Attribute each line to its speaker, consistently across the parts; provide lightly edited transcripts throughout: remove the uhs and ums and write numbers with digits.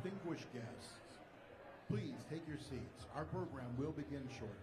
Speaker 1: Distinguished guests, please take your seats. Our program will begin shortly.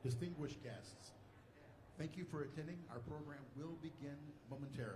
Speaker 1: Distinguished guests, thank you for attending. Our program will begin momentarily.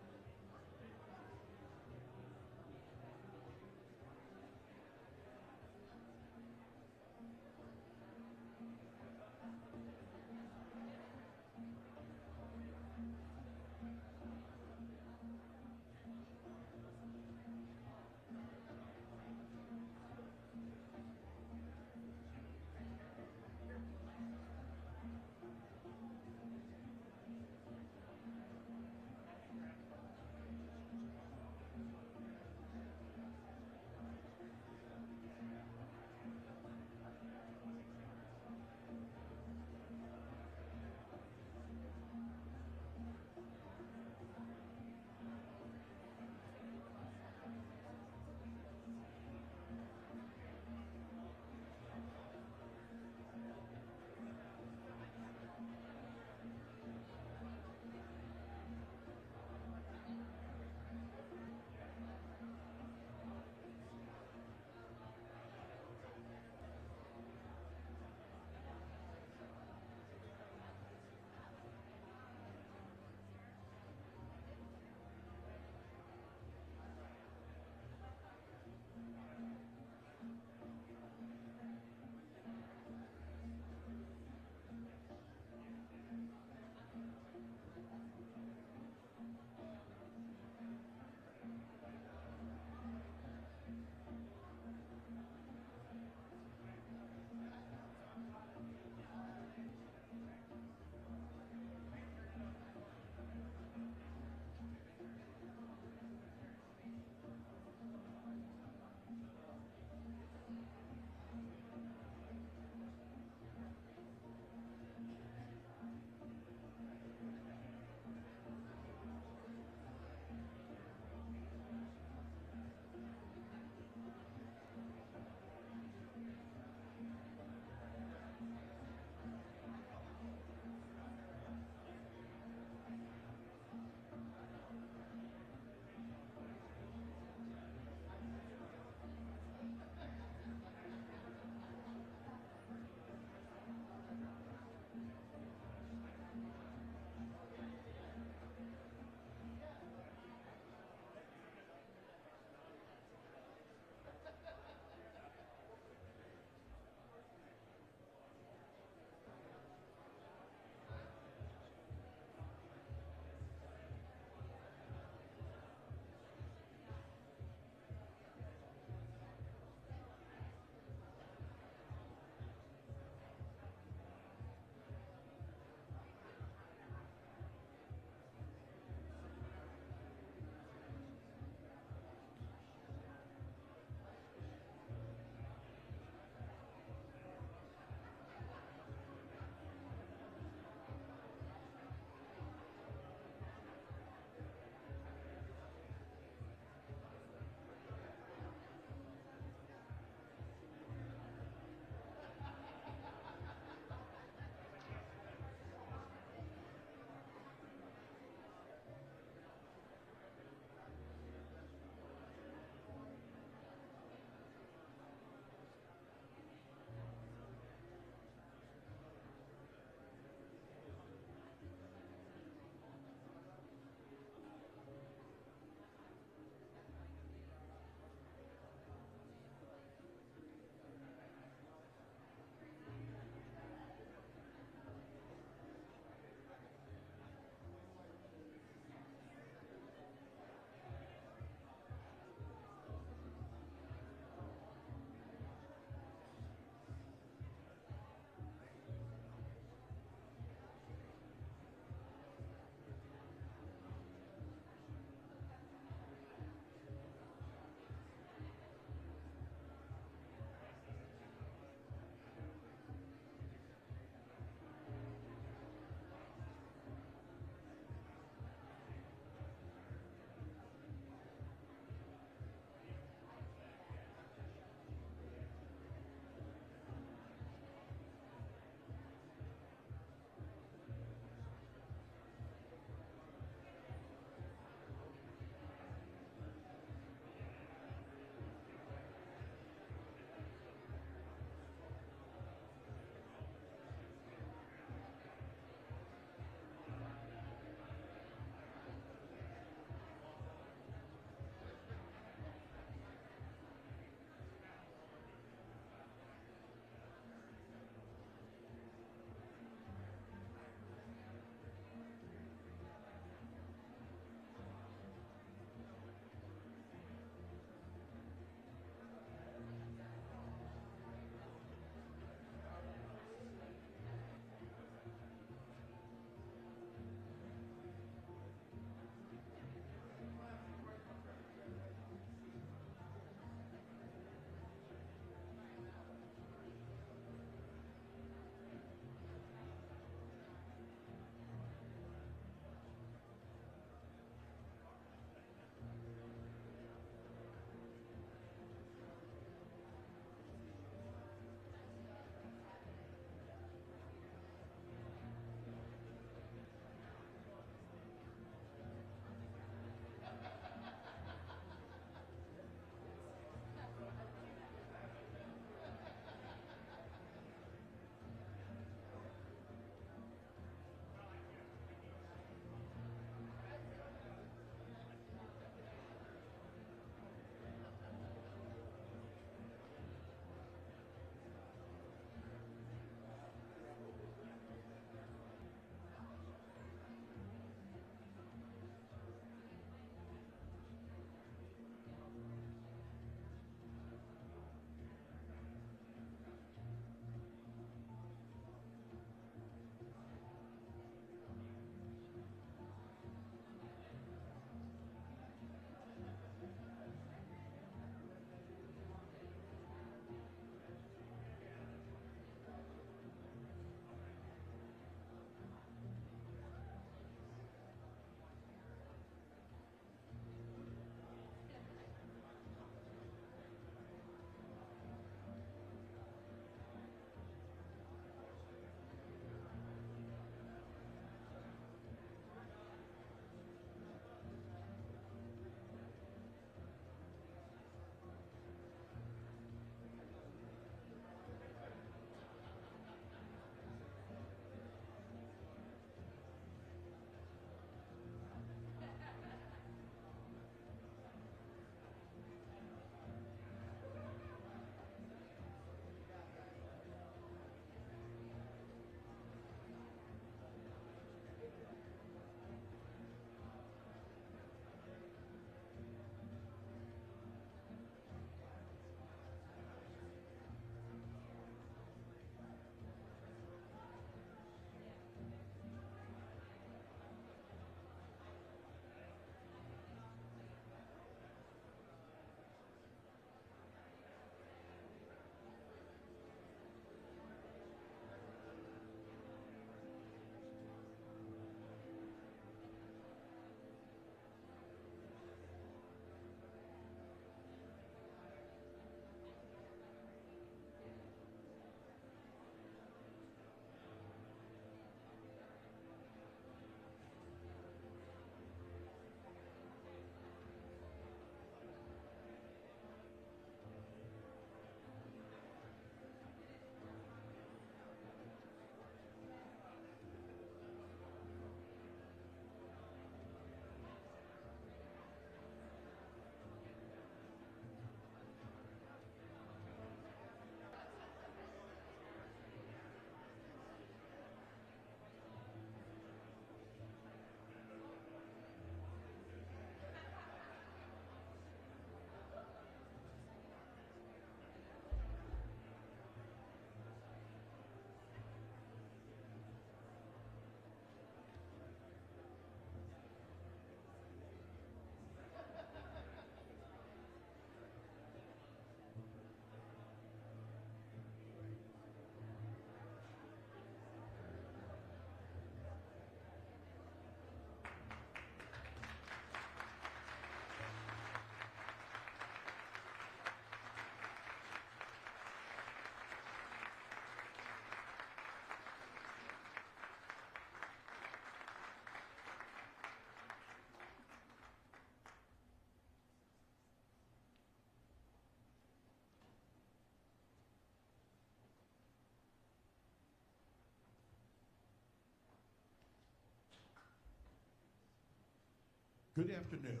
Speaker 1: Good afternoon.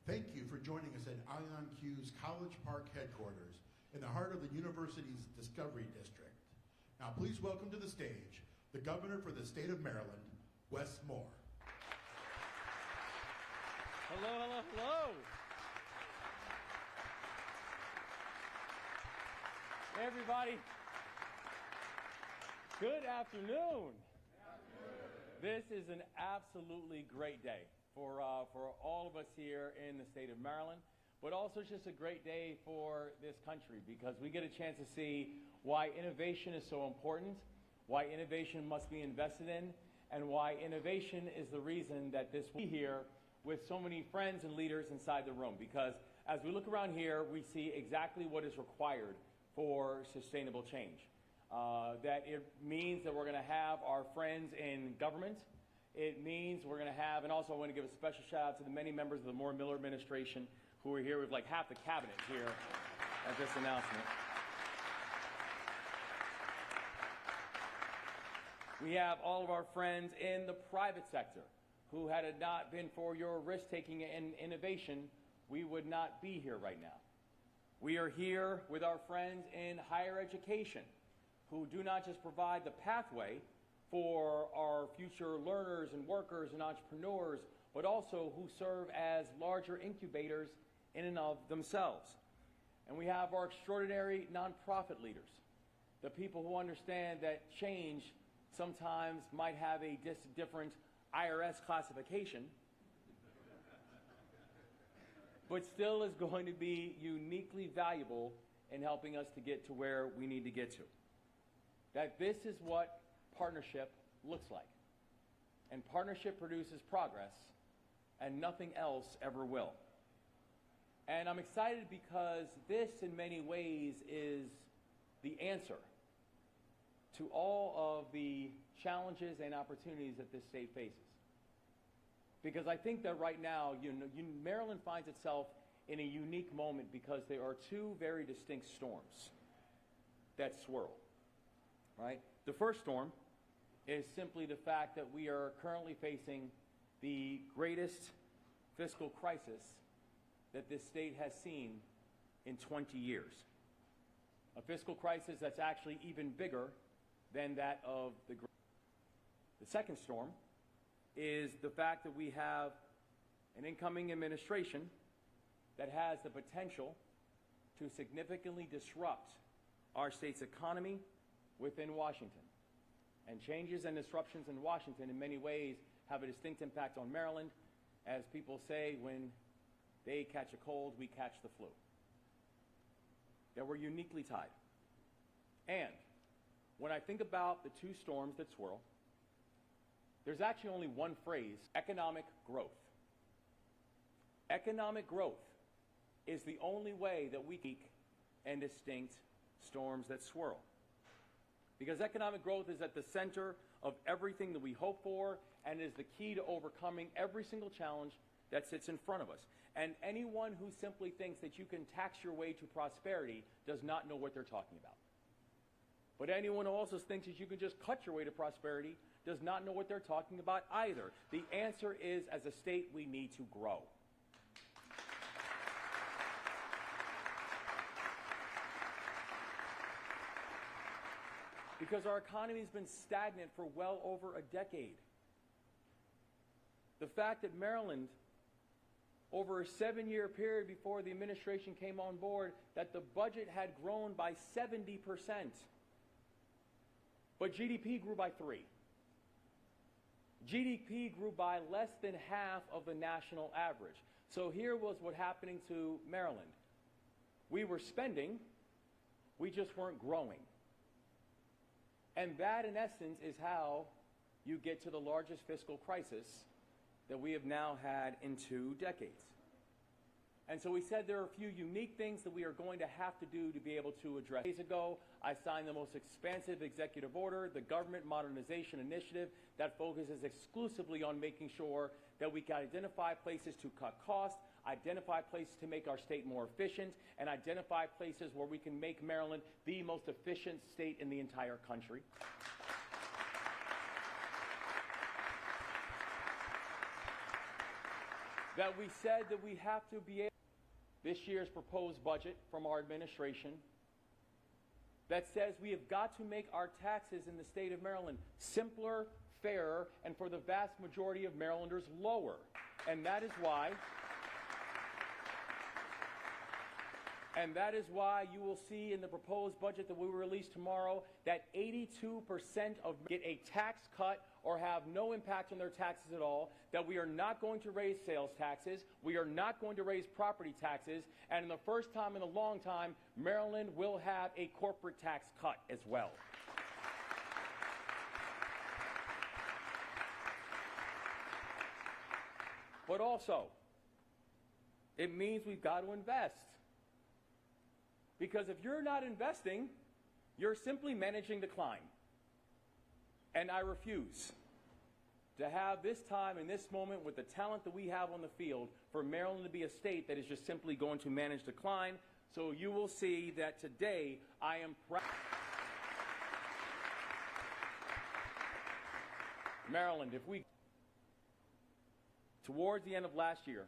Speaker 1: Thank you for joining us at IonQ's College Park headquarters in the heart of the university's Discovery District. Now please welcome to the stage the Governor for the state of Maryland, Wes Moore.
Speaker 2: Hello, hello, hello. Hey, everybody. Good afternoon. This is an absolutely great day for all of us here in the state of Maryland, but also just a great day for this country because we get a chance to see why innovation is so important, why innovation must be invested in, and why innovation is the reason that this will be here with so many friends and leaders inside the room. Because as we look around here, we see exactly what is required for sustainable change. That it means that we're going to have our friends in government. It means we're going to have, and also I want to give a special shout out to the many members of the Moore-Miller administration who are here with like half the cabinet here at this announcement. We have all of our friends in the private sector who, had it not been for your risk-taking and innovation, we would not be here right now. We are here with our friends in higher education who do not just provide the pathway for our future learners and workers and entrepreneurs, but also who serve as larger incubators in and of themselves. And we have our extraordinary nonprofit leaders, the people who understand that change sometimes might have a different IRS classification, but still is going to be uniquely valuable in helping us to get to where we need to get to. That this is what partnership looks like. And partnership produces progress, and nothing else ever will. And I'm excited because this, in many ways, is the answer to all of the challenges and opportunities that this state faces. Because I think that right now, Maryland finds itself in a unique moment because there are two very distinct storms that swirl, right? The first storm is simply the fact that we are currently facing the greatest fiscal crisis that this state has seen in 20 years. A fiscal crisis that's actually even bigger than that of the second storm is the fact that we have an incoming administration that has the potential to significantly disrupt our state's economy within Washington. And changes and disruptions in Washington in many ways have a distinct impact on Maryland. As people say, when they catch a cold, we catch the flu. That we're uniquely tied. And when I think about the two storms that swirl, there's actually only one phrase: economic growth. Economic growth is the only way that we keep and distinct storms that swirl. Because economic growth is at the center of everything that we hope for and is the key to overcoming every single challenge that sits in front of us. And anyone who simply thinks that you can tax your way to prosperity does not know what they're talking about. But anyone who also thinks that you can just cut your way to prosperity does not know what they're talking about either. The answer is, as a state, we need to grow. Because our economy has been stagnant for well over a decade. The fact that Maryland, over a 7-year period before the administration came on board, that the budget had grown by 70%. But GDP grew by 3%. GDP grew by less than half of the national average. So here was what happening to Maryland. We were spending, we just weren't growing. And that, in essence, is how you get to the largest fiscal crisis that we have now had in 2 decades. And so we said there are a few unique things that we are going to have to do to be able to address. Days ago, I signed the most expansive executive order, the Government Modernization Initiative, that focuses exclusively on making sure that we can identify places to cut costs, identify places to make our state more efficient, and identify places where we can make Maryland the most efficient state in the entire country. that we said that we have to be able, this year's proposed budget from our administration that says we have got to make our taxes in the state of Maryland simpler, fairer, and for the vast majority of Marylanders, lower. And that is why you will see in the proposed budget that we will release tomorrow that 82% of get a tax cut or have no impact on their taxes at all, that we are not going to raise sales taxes, we are not going to raise property taxes, and in the first time in a long time, Maryland will have a corporate tax cut as well. But also, it means we've got to invest. Because if you're not investing, you're simply managing decline. And I refuse to have this time and this moment with the talent that we have on the field for Maryland to be a state that is just simply going to manage decline. So you will see that today I am proud. Maryland, towards the end of last year,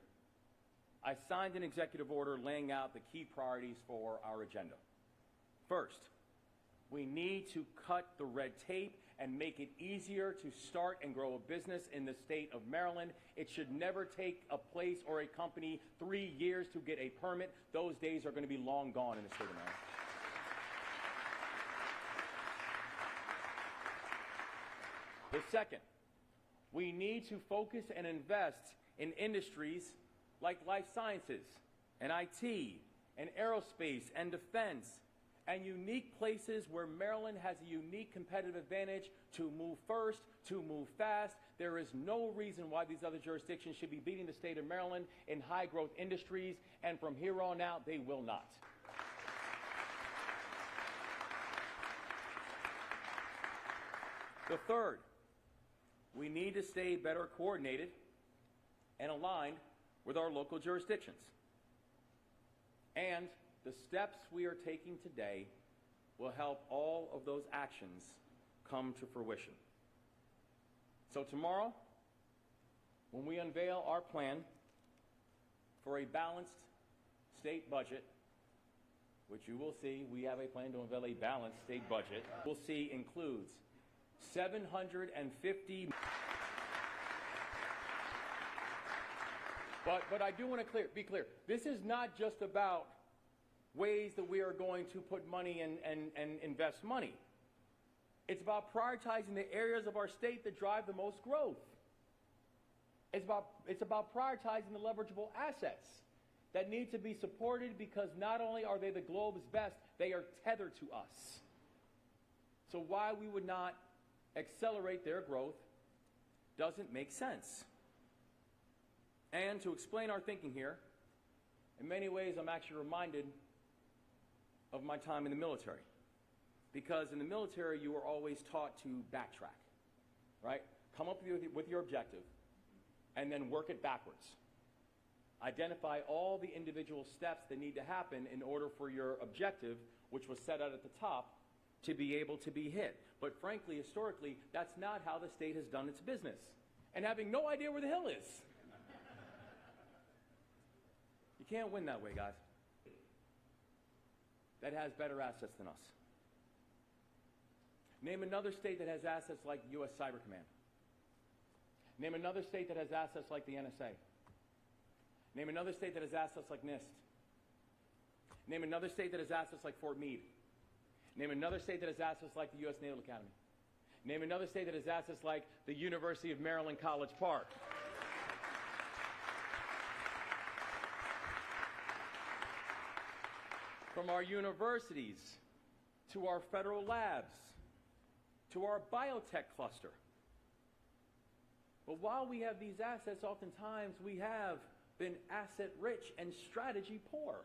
Speaker 2: I signed an executive order laying out the key priorities for our agenda. First, we need to cut the red tape and make it easier to start and grow a business in the state of Maryland. It should never take a place or a company 3 years to get a permit. Those days are going to be long gone in the state of Maryland. The second, we need to focus and invest in industries like life sciences and IT and aerospace and defense and unique places where Maryland has a unique competitive advantage to move first, to move fast. There is no reason why these other jurisdictions should be beating the state of Maryland in high-growth industries, and from here on out, they will not. The third, we need to stay better coordinated and aligned with our local jurisdictions. And the steps we are taking today will help all of those actions come to fruition. So tomorrow, when we unveil our plan for a balanced state budget, which you will see, we have a plan to unveil a balanced state budget, we'll see includes 750. But I do want to be clear. This is not just about ways that we are going to put money and invest money. It's about prioritizing the areas of our state that drive the most growth. It's about prioritizing the leverageable assets that need to be supported because not only are they the globe's best, they are tethered to us. So why we would not accelerate their growth doesn't make sense. And to explain our thinking here, in many ways I'm actually reminded of my time in the military. Because in the military you are always taught to backtrack, right? Come up with your objective and then work it backwards. Identify all the individual steps that need to happen in order for your objective, which was set out at the top, to be able to be hit. But frankly, historically, that's not how the state has done its business. And having no idea where the hill is. You can't win that way, guys. That has better assets than us. Name another state that has assets like U.S. Cyber Command. Name another state that has assets like the NSA. Name another state that has assets like NIST. Name another state that has assets like Fort Meade. Name another state that has assets like the U.S. Naval Academy. Name another state that has assets like the University of Maryland College Park. From our universities to our federal labs to our biotech cluster. But while we have these assets, oftentimes we have been asset rich and strategy poor.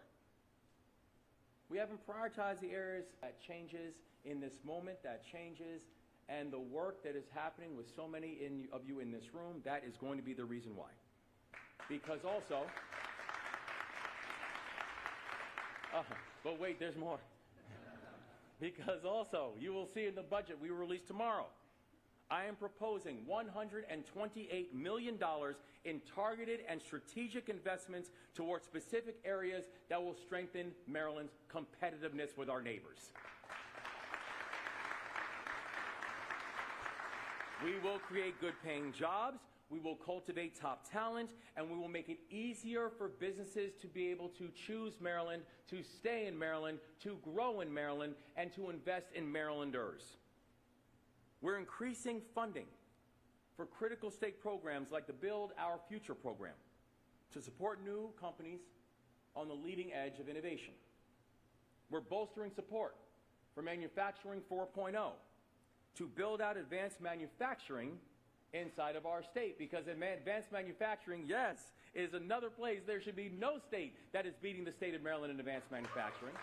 Speaker 2: We haven't prioritized the areas that changes in this moment, that changes, and the work that is happening with so many of you in this room, that is going to be the reason why. Because also, but wait, there's more. Because also, you will see in the budget we will release tomorrow, I am proposing $128 million in targeted and strategic investments towards specific areas that will strengthen Maryland's competitiveness with our neighbors. We will create good-paying jobs, we will cultivate top talent, and we will make it easier for businesses to be able to choose Maryland, to stay in Maryland, to grow in Maryland, and to invest in Marylanders. We're increasing funding for critical state programs like the Build Our Future program to support new companies on the leading edge of innovation. We're bolstering support for Manufacturing 4.0 to build out advanced manufacturing inside of our state, because advanced manufacturing, yes, is another place. There should be no state that is beating the state of Maryland in advanced manufacturing.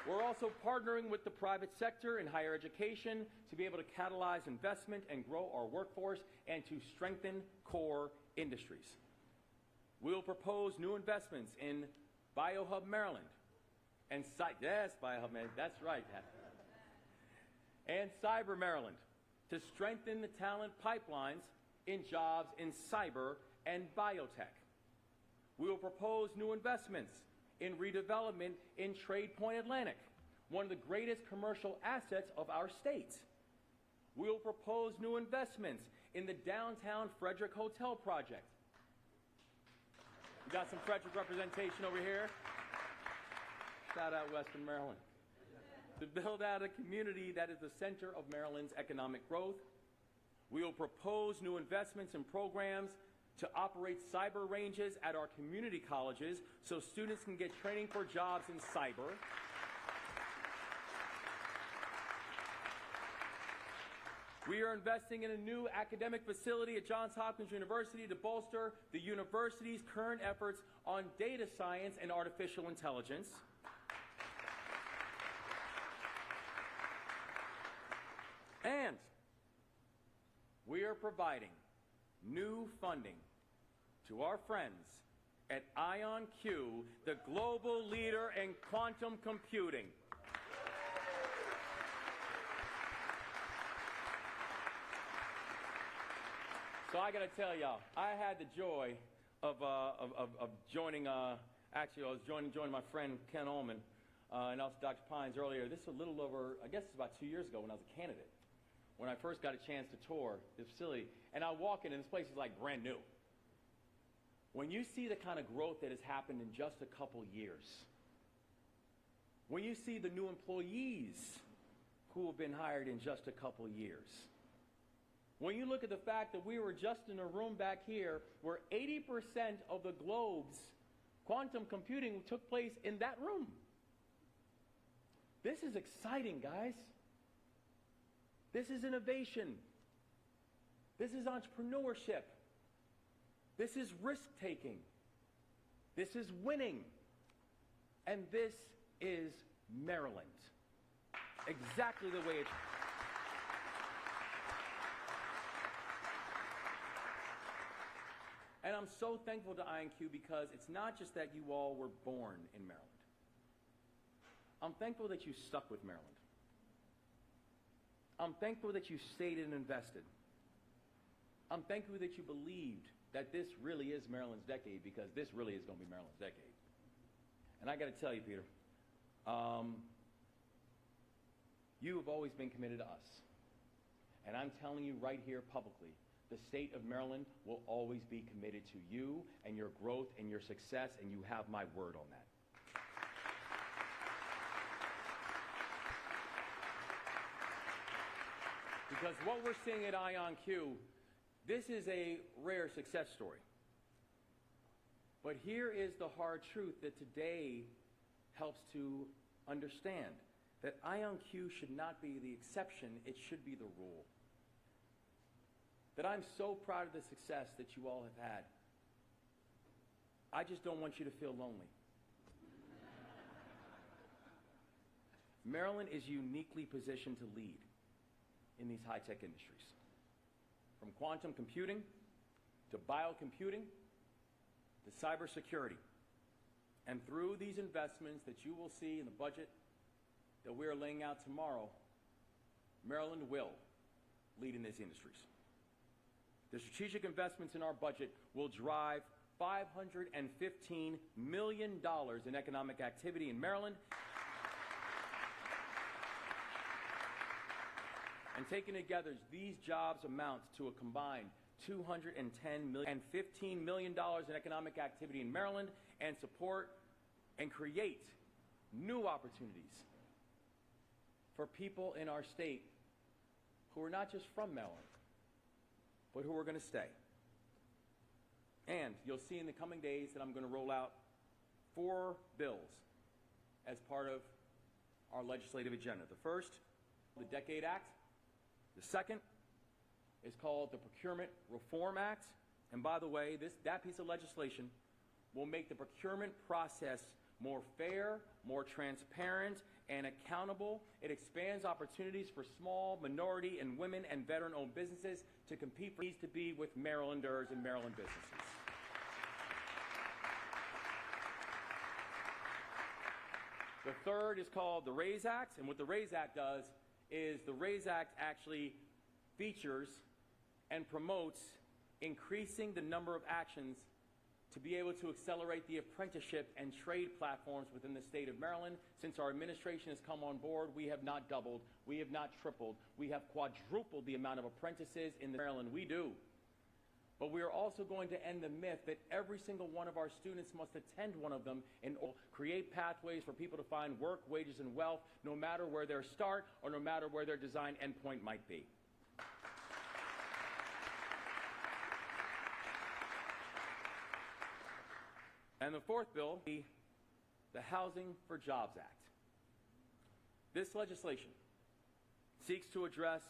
Speaker 2: We're also partnering with the private sector in higher education to be able to catalyze investment and grow our workforce and to strengthen core industries. We will propose new investments in BioHub Maryland and BioHub Maryland, that's right, and Cyber Maryland to strengthen the talent pipelines in jobs in cyber and biotech. We will propose new investments in redevelopment in Trade Point Atlantic, one of the greatest commercial assets of our state. We will propose new investments in the downtown Frederick Hotel project. We got some Frederick representation over here. Shout out Western Maryland. To build out a community that is the center of Maryland's economic growth. We will propose new investments and programs to operate cyber ranges at our community colleges so students can get training for jobs in cyber. We are investing in a new academic facility at Johns Hopkins University to bolster the university's current efforts on data science and artificial intelligence. And we are providing new funding to our friends at IonQ, the global leader in quantum computing. So I got to tell y'all, I had the joy of joining, actually I was joining my friend Ken Ullman and also Dr. Pines earlier. This was a little over, I guess it's about 2 years ago when I was a candidate, when I first got a chance to tour the facility. And I walk in and this place is like brand new. When you see the kind of growth that has happened in just a couple years, when you see the new employees who have been hired in just a couple years, when you look at the fact that we were just in a room back here where 80% of the globe's quantum computing took place in that room. This is exciting, guys. This is innovation. This is entrepreneurship. This is risk-taking. This is winning. And this is Maryland. Exactly the way it's... And I'm so thankful to IonQ because it's not just that you all were born in Maryland. I'm thankful that you stuck with Maryland. I'm thankful that you stayed and invested. I'm thankful that you believed that this really is Maryland's decade, because this really is going to be Maryland's decade. And I got to tell you, Peter, you have always been committed to us. And I'm telling you right here publicly, the state of Maryland will always be committed to you and your growth and your success, and you have my word on that. Because what we're seeing at IonQ, this is a rare success story. But here is the hard truth that today helps to understand, that IonQ should not be the exception, it should be the rule. That I'm so proud of the success that you all have had. I just don't want you to feel lonely. Maryland is uniquely positioned to lead in these high-tech industries. From quantum computing to biocomputing to cybersecurity. And through these investments that you will see in the budget that we are laying out tomorrow, Maryland will lead in these industries. The strategic investments in our budget will drive $515 million in economic activity in Maryland. And taken together, these jobs amount to a combined $210 million and $15 million in economic activity in Maryland, and support and create new opportunities for people in our state who are not just from Maryland, but who are going to stay. And you'll see in the coming days that I'm going to roll out 4 bills as part of our legislative agenda. The first, the Decade Act. The second is called the Procurement Reform Act. And by the way, that piece of legislation will make the procurement process more fair, more transparent, and accountable. It expands opportunities for small, minority, and women and veteran-owned businesses to compete for needs to be with Marylanders and Maryland businesses. The third is called the RAISE Act, and what the RAISE Act does is the RAISE Act actually features and promotes increasing the number of actions to be able to accelerate the apprenticeship and trade platforms within the state of Maryland. Since our administration has come on board, we have not doubled, we have not tripled, we have quadrupled the amount of apprentices in Maryland. We do. But we are also going to end the myth that every single one of our students must attend one of them and create pathways for people to find work, wages, and wealth, no matter where their start or no matter where their design endpoint might be. And the fourth bill, the Housing for Jobs Act. This legislation seeks to address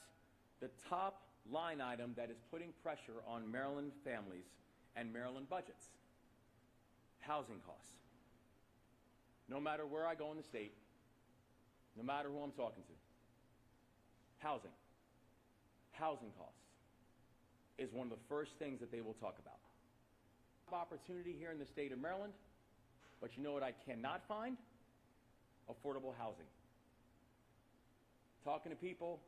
Speaker 2: the top line item that is putting pressure on Maryland families and Maryland budgets: housing costs. No matter where I go in the state, no matter who I'm talking to, housing costs is one of the first things that they will talk about. Opportunity here in the state of Maryland, but you know what I cannot find? Affordable housing. Talking to people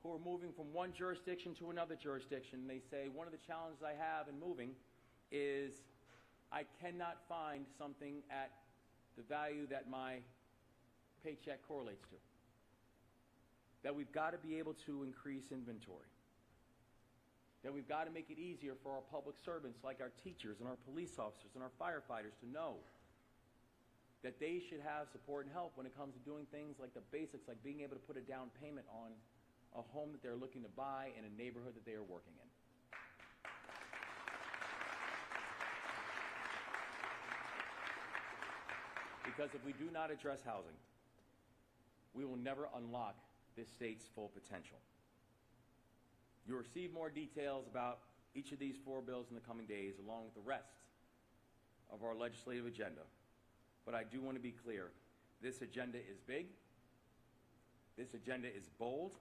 Speaker 2: who are moving from one jurisdiction to another jurisdiction, they say, one of the challenges I have in moving is I cannot find something at the value that my paycheck correlates to. That we've got to be able to increase inventory. That we've got to make it easier for our public servants like our teachers and our police officers and our firefighters to know that they should have support and help when it comes to doing things like the basics, like being able to put a down payment on a home that they're looking to buy in a neighborhood that they are working in. Because if we do not address housing, we will never unlock this state's full potential. You'll receive more details about each of these 4 bills in the coming days, along with the rest of our legislative agenda. But I do want to be clear, this agenda is big, this agenda is bold,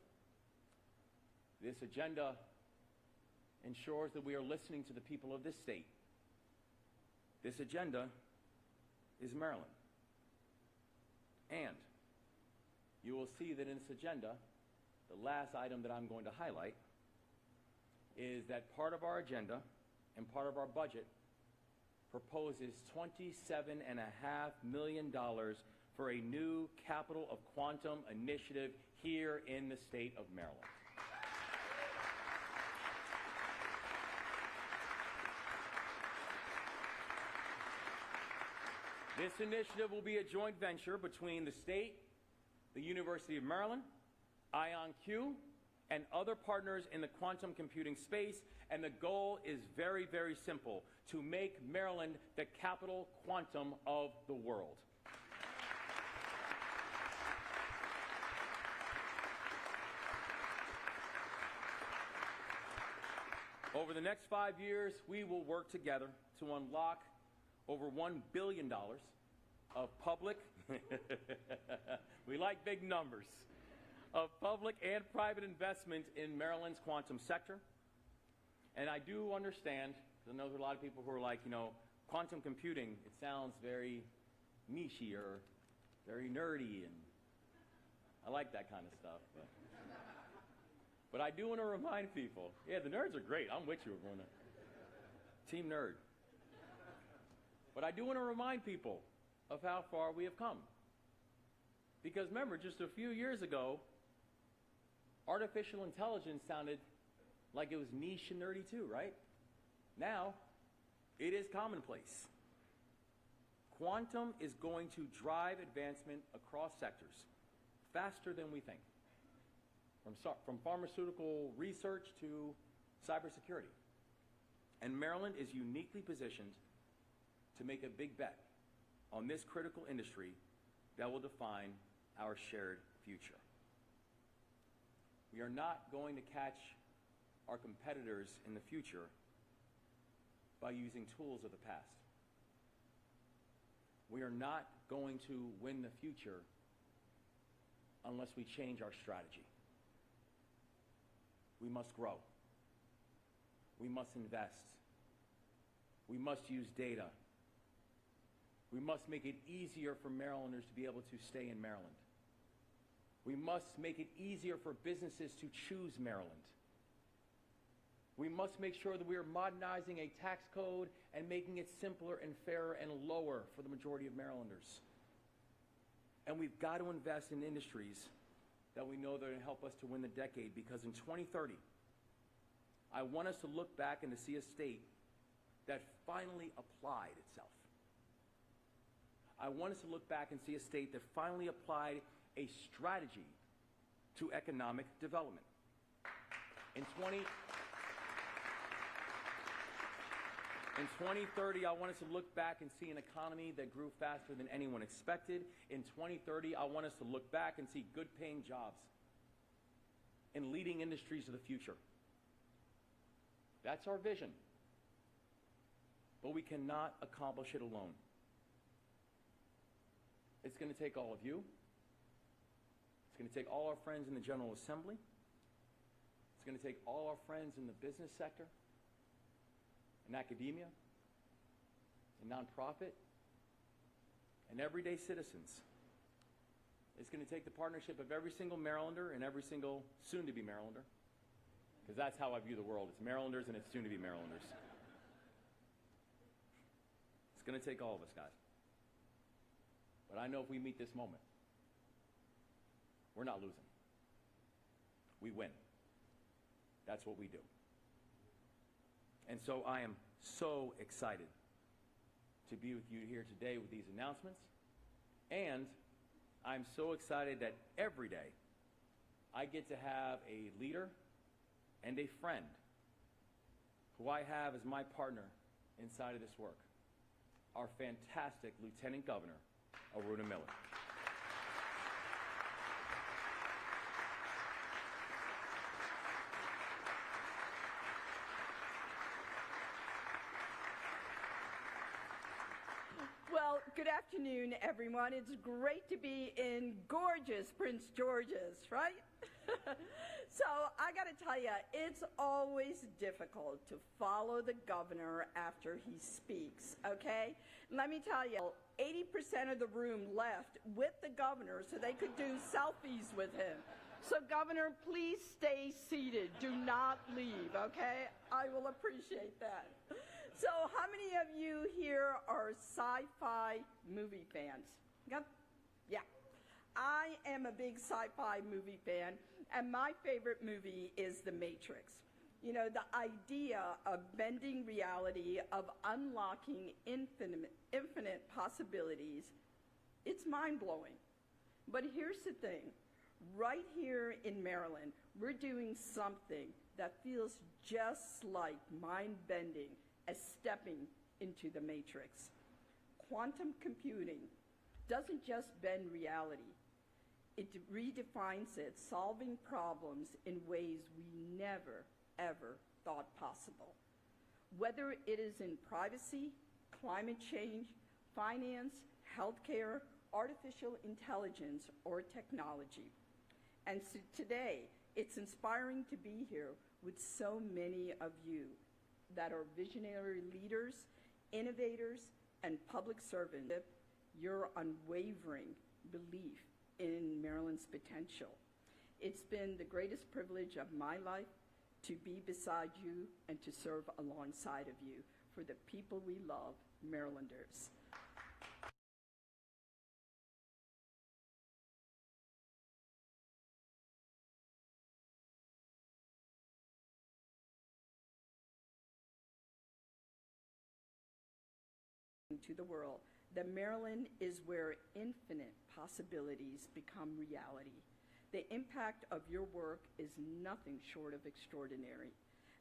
Speaker 2: this agenda ensures that we are listening to the people of this state. This agenda is Maryland. And you will see that in this agenda, the last item that I'm going to highlight is that part of our agenda and part of our budget proposes $27.5 million for a new Capital of Quantum initiative here in the state of Maryland. This initiative will be a joint venture between the state, the University of Maryland, IonQ, and other partners in the quantum computing space, and the goal is very, very simple: to make Maryland the capital quantum of the world. Over the next 5 years, we will work together to unlock over $1 billion of public, we like big numbers, of public and private investment in Maryland's quantum sector. And I do understand, because I know there are a lot of people who are like, quantum computing, it sounds very niche-y or very nerdy. And I like that kind of stuff. But I do want to remind people, yeah, the nerds are great. I'm with you, everyone. Team nerd. But I do want to remind people of how far we have come. Because remember, just a few years ago, artificial intelligence sounded like it was niche and nerdy too, right? Now, it is commonplace. Quantum is going to drive advancement across sectors faster than we think. From pharmaceutical research to cybersecurity. And Maryland is uniquely positioned to make a big bet on this critical industry that will define our shared future. We are not going to catch our competitors in the future by using tools of the past. We are not going to win the future unless we change our strategy. We must grow. We must invest. We must use data. We must make it easier for Marylanders to be able to stay in Maryland. We must make it easier for businesses to choose Maryland. We must make sure that we are modernizing a tax code and making it simpler and fairer and lower for the majority of Marylanders. And we've got to invest in industries that we know that are going to help us to win the decade, because in 2030, I want us to look back and to see a state that finally applied itself. I want us to look back and see a state that finally applied a strategy to economic development. In 2030, I want us to look back and see an economy that grew faster than anyone expected. In 2030, I want us to look back and see good-paying jobs in leading industries of the future. That's our vision. But we cannot accomplish it alone. It's going to take all of you. It's going to take all our friends in the General Assembly. It's going to take all our friends in the business sector, in academia, in nonprofit, and everyday citizens. It's going to take the partnership of every single Marylander and every single soon-to-be Marylander, because that's how I view the world. It's Marylanders and it's soon-to-be Marylanders. It's going to take all of us, guys. But I know if we meet this moment, we're not losing. We win. That's what we do. And so I am so excited to be with you here today with these announcements. And I'm so excited that every day I get to have a leader and a friend who I have as my partner inside of this work, our fantastic Lieutenant Governor, Aruna Miller.
Speaker 3: Well, good afternoon, everyone. It's great to be in gorgeous Prince George's, right? So I got to tell you, it's always difficult to follow the governor after he speaks, okay? Let me tell you, 80% of the room left with the governor so they could do selfies with him. So, Governor, please stay seated. Do not leave, okay? I will appreciate that. So, how many of you here are sci-fi movie fans? Yeah. I am a big sci-fi movie fan, and my favorite movie is The Matrix. You know, the idea of bending reality, of unlocking infinite possibilities, it's mind-blowing. But here's the thing. Right here in Maryland, we're doing something that feels just like mind-bending as stepping into the Matrix. Quantum computing doesn't just bend reality. It redefines it, solving problems in ways we never, ever thought possible. Whether it is in privacy, climate change, finance, healthcare, artificial intelligence, or technology. And so today, it's inspiring to be here with so many of you that are visionary leaders, innovators, and public servants. Your unwavering belief in Maryland's potential. It's been the greatest privilege of my life to be beside you and to serve alongside of you for the people we love, Marylanders. To the world that Maryland is where infinite possibilities become reality. The impact of your work is nothing short of extraordinary.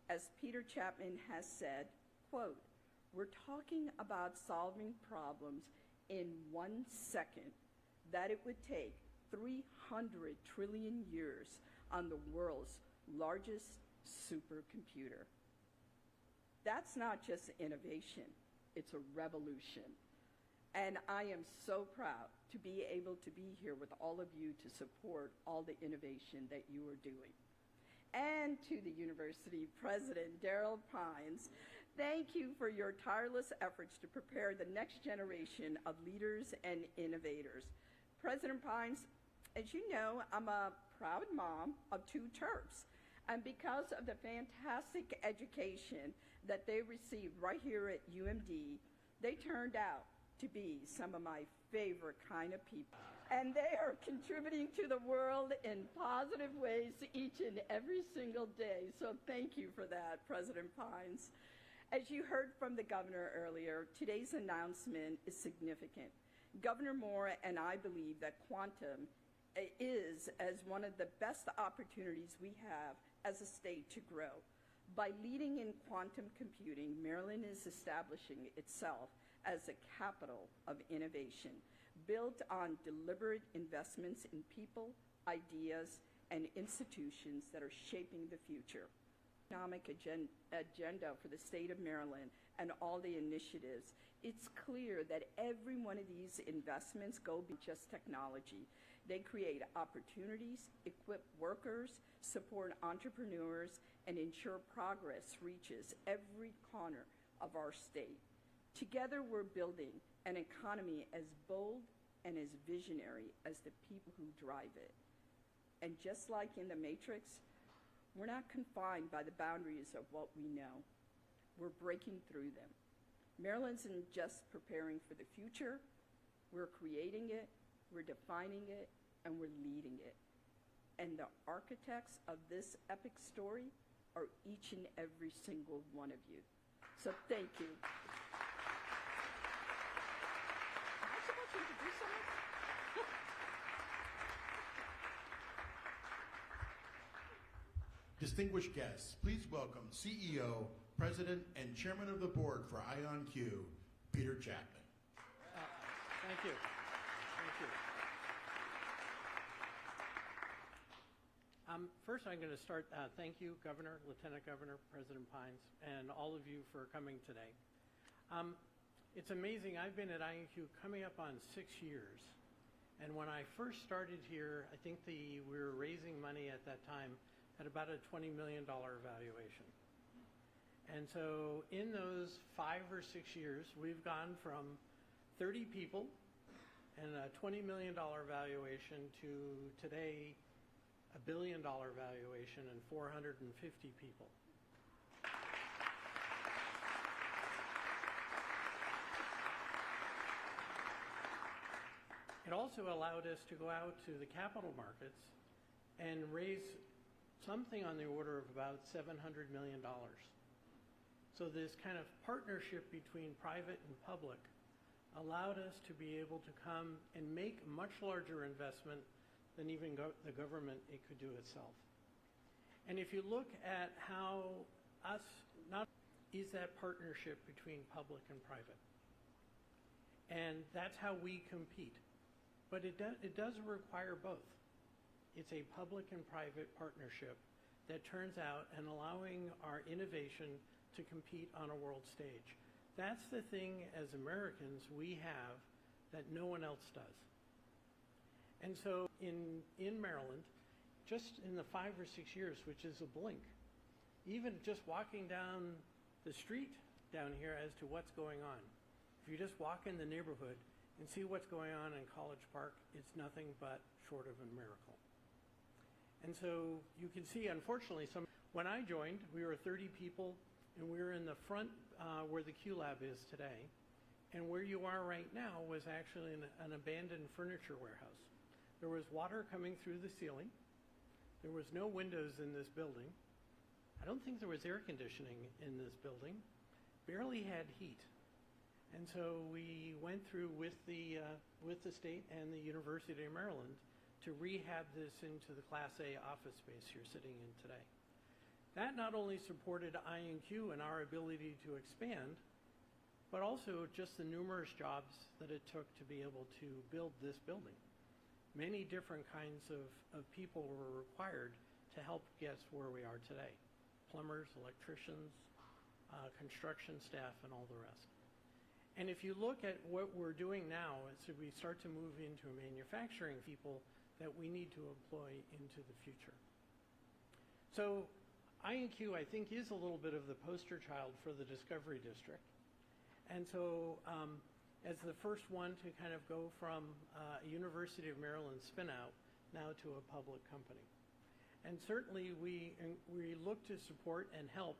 Speaker 3: As Peter Chapman has said, quote, "We're talking about solving problems in 1 second that it would take 300 trillion years on the world's largest supercomputer." That's not just innovation, it's a revolution. And I am so proud to be able to be here with all of you to support all the innovation that you are doing. And to the University President, Darrell Pines, thank you for your tireless efforts to prepare the next generation of leaders and innovators. President Pines, as you know, I'm a proud mom of 2 Terps. And because of the fantastic education that they received right here at UMD, they turned out to be some of my favorite kind of people. And they are contributing to the world in positive ways each and every single day. So thank you for that, President Pines. As you heard from the governor earlier, today's announcement is significant. Governor Moore and I believe that quantum is as one of the best opportunities we have as a state to grow. By leading in quantum computing, Maryland is establishing itself as a capital of innovation, built on deliberate investments in people, ideas, and institutions that are shaping the future. Economic agenda for the state of Maryland and all the initiatives, it's clear that every one of these investments go beyond just technology. They create opportunities, equip workers, support entrepreneurs, and ensure progress reaches every corner of our state. Together, we're building an economy as bold and as visionary as the people who drive it. And just like in the Matrix, we're not confined by the boundaries of what we know. We're breaking through them. Maryland's isn't just preparing for the future, we're creating it, we're defining it, and we're leading it. And the architects of this epic story are each and every single one of you. So thank you. Am I supposed to introduce someone?
Speaker 1: Distinguished guests, please welcome CEO, President, and Chairman of the Board for IonQ, Peter Chapman.
Speaker 4: Thank you. Thank you. First, I'm going to start, thank you, Governor, Lieutenant Governor, President Pines, and all of you for coming today. It's amazing, I've been at IonQ coming up on 6 years. And when I first started here, I think we were raising money at that time at about a $20 million valuation. And so in those 5 or 6 years, we've gone from 30 people and a $20 million valuation to today, $1 billion valuation and 450 people. It also allowed us to go out to the capital markets and raise something on the order of about $700 million. So this kind of partnership between private and public allowed us to be able to come and make a much larger investment than even the government it could do itself. And if you look at how is that partnership between public and private. And that's how we compete. But it does require both. It's a public and private partnership that turns out and allowing our innovation to compete on a world stage. That's the thing as Americans we have that no one else does. And so in Maryland, just in the 5 or 6 years, which is a blink, even just walking down the street down here as to what's going on, if you just walk in the neighborhood, and see what's going on in College Park, it's nothing but short of a miracle. And so you can see, unfortunately, when I joined, we were 30 people, and we were in the front where the Q Lab is today. And where you are right now was actually an abandoned furniture warehouse. There was water coming through the ceiling. There was no windows in this building. I don't think there was air conditioning in this building. Barely had heat. And so we went through with the state and the University of Maryland to rehab this into the Class A office space you're sitting in today. That not only supported IonQ and our ability to expand, but also just the numerous jobs that it took to be able to build this building. Many different kinds of people were required to help get us where we are today. Plumbers, electricians, construction staff, and all the rest. And if you look at what we're doing now, as we start to move into manufacturing people that we need to employ into the future. So IonQ, I think, is a little bit of the poster child for the Discovery District. And so as the first one to kind of go from a University of Maryland spin-out now to a public company. And certainly we look to support and help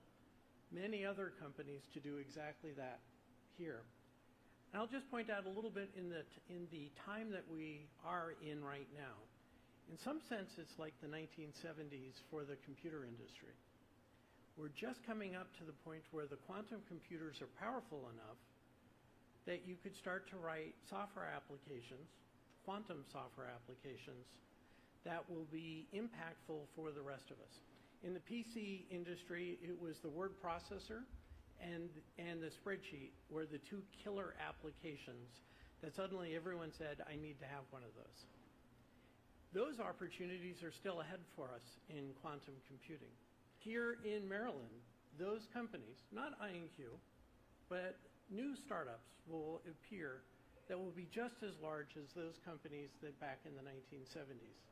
Speaker 4: many other companies to do exactly that here. And I'll just point out a little bit in the time that we are in right now. In some sense, it's like the 1970s for the computer industry. We're just coming up to the point where the quantum computers are powerful enough that you could start to write software applications, quantum software applications, that will be impactful for the rest of us. In the PC industry, it was the word processor and the spreadsheet were the two killer applications that suddenly everyone said, I need to have one of those. Those opportunities are still ahead for us in quantum computing. Here in Maryland, those companies, not IonQ, but new startups will appear that will be just as large as those companies that back in the 1970s.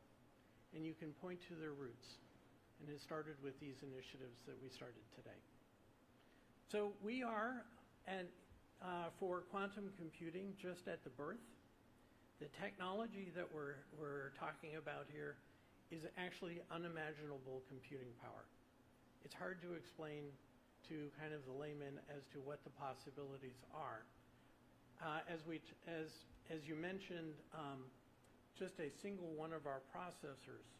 Speaker 4: And you can point to their roots. And it started with these initiatives that we started today. So we are, for quantum computing, just at the birth. The technology that we're talking about here is actually unimaginable computing power. It's hard to explain to kind of the layman as to what the possibilities are. As you mentioned, just a single one of our processors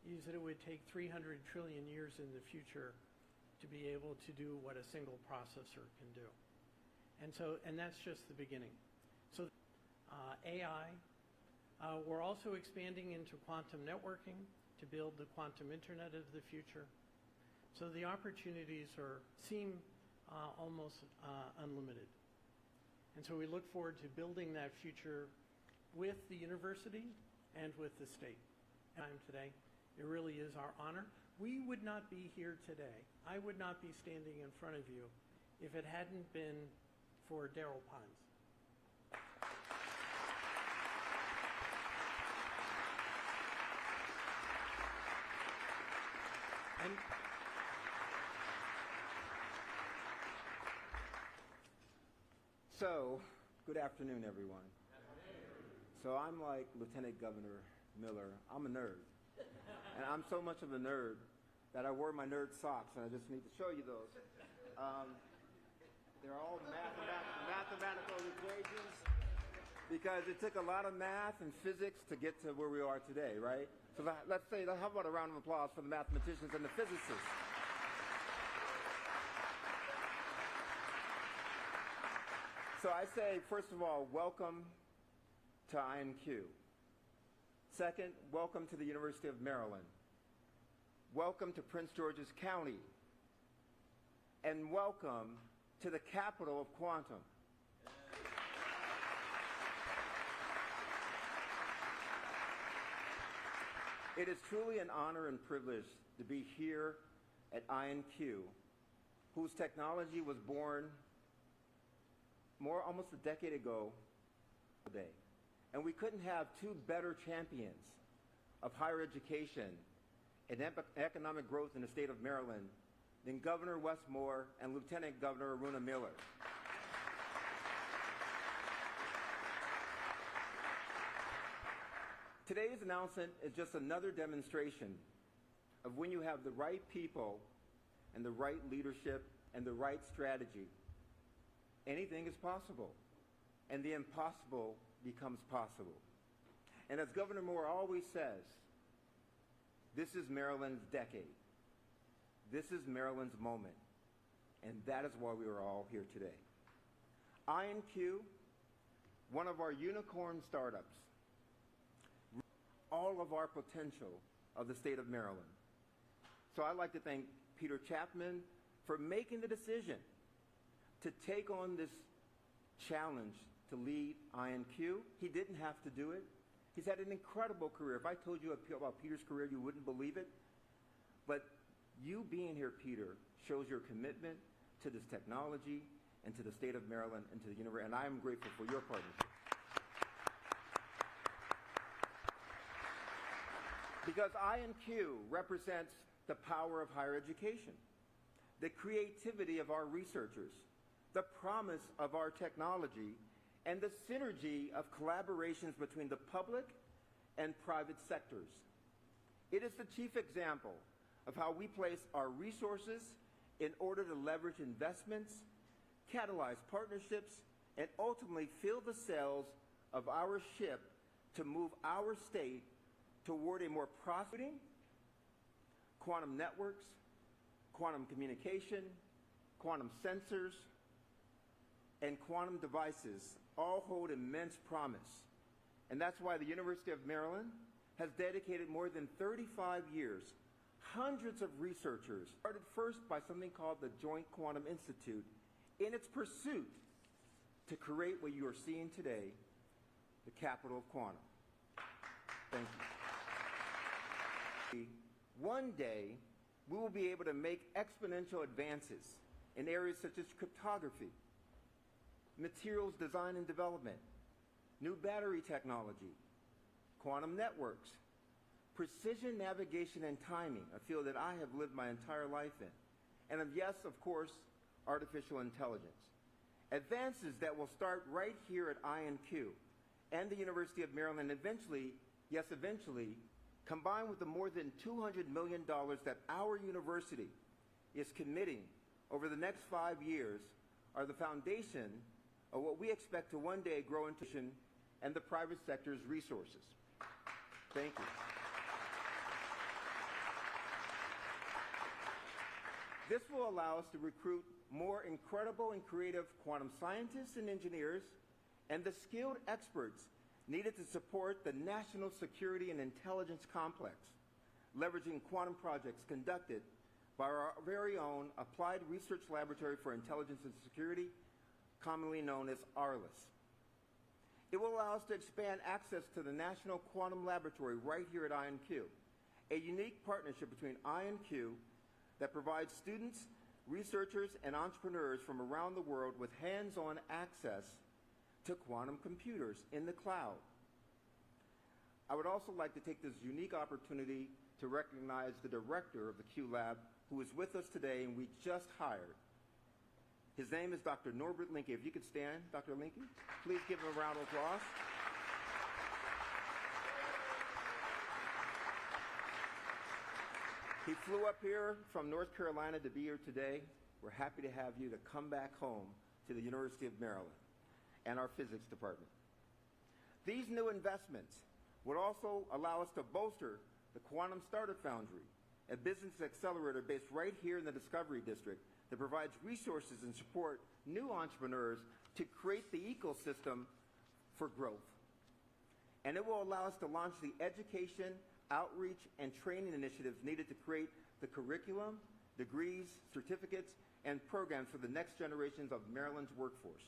Speaker 4: is that it would take 300 trillion years in the future to be able to do what a single processor can do. And that's just the beginning. So AI, we're also expanding into quantum networking to build the quantum internet of the future. So the opportunities seem almost unlimited. And so we look forward to building that future with the university and with the state. Today, it really is our honor. We would not be here today. I would not be standing in front of you if it hadn't been for Darryl Pines.
Speaker 5: So, good afternoon, everyone. So I'm like Lieutenant Governor Miller. I'm a nerd. And I'm so much of a nerd that I wore my nerd socks, and I just need to show you those. They're all mathematical equations because it took a lot of math and physics to get to where we are today, right? So let's say, how about a round of applause for the mathematicians and the physicists? So I say, first of all, welcome to IonQ. Second, welcome to the University of Maryland. Welcome to Prince George's County. And welcome to the capital of quantum. It is truly an honor and privilege to be here at IonQ, whose technology was born almost a decade ago today. And we couldn't have two better champions of higher education and economic growth in the state of Maryland than Governor Wes Moore and Lieutenant Governor Miller. Today's announcement is just another demonstration of when you have the right people and the right leadership and the right strategy, anything is possible, and the impossible becomes possible. And as Governor Moore always says, this is Maryland's decade. This is Maryland's moment, and that is why we are all here today. IonQ, one of our unicorn startups, all of our potential of the state of Maryland. So I'd like to thank Peter Chapman for making the decision to take on this challenge to lead IonQ. He didn't have to do it. He's had an incredible career. If I told you about Peter's career, you wouldn't believe it. But you being here, Peter, shows your commitment to this technology and to the state of Maryland and to the university, and I am grateful for your partnership. Because IonQ represents the power of higher education, the creativity of our researchers, the promise of our technology, and the synergy of collaborations between the public and private sectors. It is the chief example of how we place our resources in order to leverage investments, catalyze partnerships, and ultimately fill the sails of our ship to move our state toward a more profiting quantum networks, quantum communication, quantum sensors, and quantum devices all hold immense promise. And that's why the University of Maryland has dedicated more than 35 years, hundreds of researchers, started first by something called the Joint Quantum Institute, in its pursuit to create what you are seeing today, the capital of quantum. Thank you. One day, we will be able to make exponential advances in areas such as cryptography, materials design and development, new battery technology, quantum networks, precision navigation and timing, a field that I have lived my entire life in, and yes, of course, artificial intelligence. Advances that will start right here at IonQ and the University of Maryland eventually, yes, eventually, combined with the more than $200 million that our university is committing over the next 5 years, are the foundation of what we expect to one day grow into and the private sector's resources. Thank you. This will allow us to recruit more incredible and creative quantum scientists and engineers and the skilled experts needed to support the national security and intelligence complex, leveraging quantum projects conducted by our very own Applied Research Laboratory for Intelligence and Security, commonly known as ARLIS. It will allow us to expand access to the National Quantum Laboratory right here at IonQ, a unique partnership between IonQ that provides students, researchers, and entrepreneurs from around the world with hands-on access to quantum computers in the cloud. I would also like to take this unique opportunity to recognize the director of the Q Lab, who is with us today and we just hired. His name is Dr. Norbert Linke. If you could stand, Dr. Linke, please give him a round of applause. He flew up here from North Carolina to be here today. We're happy to have you to come back home to the University of Maryland and our physics department. These new investments would also allow us to bolster the Quantum Startup Foundry, a business accelerator based right here in the Discovery District that provides resources and support new entrepreneurs to create the ecosystem for growth. And it will allow us to launch the education, outreach, and training initiatives needed to create the curriculum, degrees, certificates, and programs for the next generations of Maryland's workforce.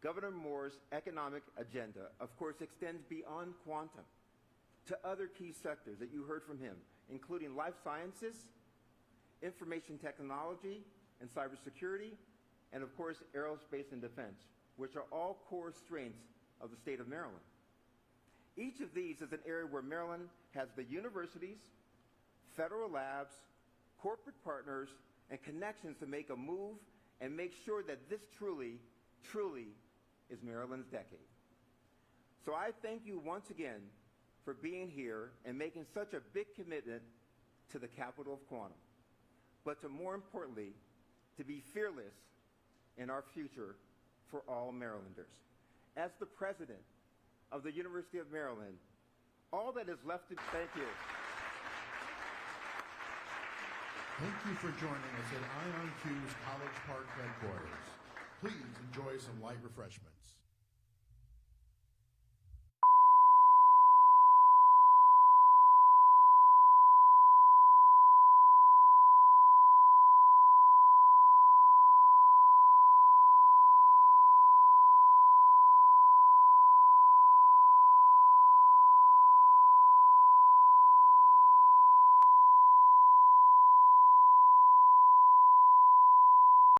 Speaker 5: Governor Moore's economic agenda, of course, extends beyond quantum to other key sectors that you heard from him, including life sciences, information technology and cybersecurity, and of course, aerospace and defense, which are all core strengths of the state of Maryland. Each of these is an area where Maryland has the universities, federal labs, corporate partners, and connections to make a move and make sure that this truly is Maryland's decade. So I thank you once again for being here and making such a big commitment to the capital of quantum, but to more importantly, to be fearless in our future for all Marylanders. As the president of the University of Maryland, all that is left to thank you.
Speaker 1: Thank you for joining us at IonQ's College Park headquarters. Please enjoy some light refreshments.